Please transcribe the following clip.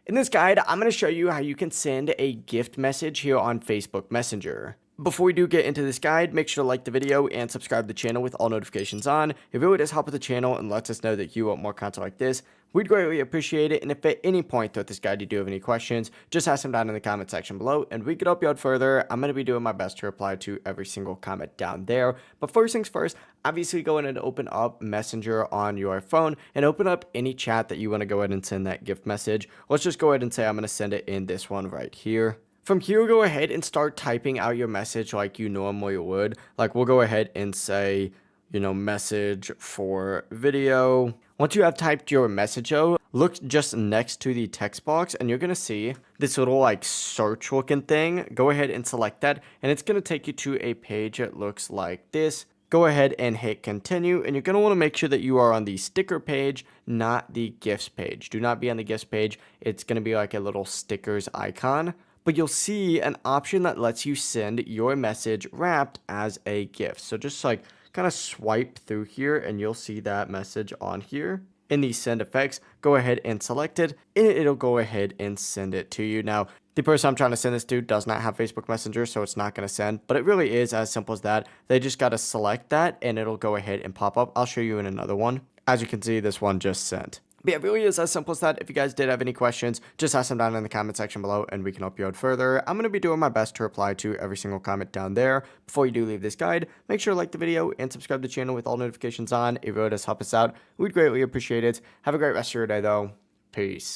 In this guide, I'm going to show you how you can send a gift message here on Facebook Messenger. Before we do get into this guide, make sure to like the video and subscribe to the channel with all notifications on. It really does help with the channel and lets us know that you want more content like this. We'd greatly appreciate it, and if at any point throughout this guide you do have any questions, just ask them down in the comment section below, and we could help you out further. I'm going to be doing my best to reply to every single comment down there. But first things first, obviously go ahead and open up Messenger on your phone, and open up any chat that you want to go ahead and send that gift message. Let's just go ahead and say I'm going to send it in this one right here. From here, go ahead and start typing out your message like you normally would. Like we'll go ahead and say, message for video. Once you have typed your message out, look just next to the text box and you're going to see this little like search looking thing. Go ahead and select that and it's going to take you to a page that looks like this. Go ahead and hit continue, and you're going to want to make sure that you are on the sticker page, not the gifts page. Do not be on the gifts page. It's going to be like a little stickers icon. But you'll see an option that lets you send your message wrapped as a gift. So just like kind of swipe through here and you'll see that message on here. In the send effects, go ahead and select it and it'll go ahead and send it to you. Now, the person I'm trying to send this to does not have Facebook Messenger, so it's not going to send, but it really is as simple as that. They just got to select that and it'll go ahead and pop up. I'll show you in another one. As you can see, this one just sent. But yeah, it really is as simple as that. If you guys did have any questions, just ask them down in the comment section below and we can help you out further. I'm going to be doing my best to reply to every single comment down there. Before you do leave this guide, make sure to like the video and subscribe to the channel with all notifications on. It really does help us out. We'd greatly appreciate it. Have a great rest of your day though. Peace.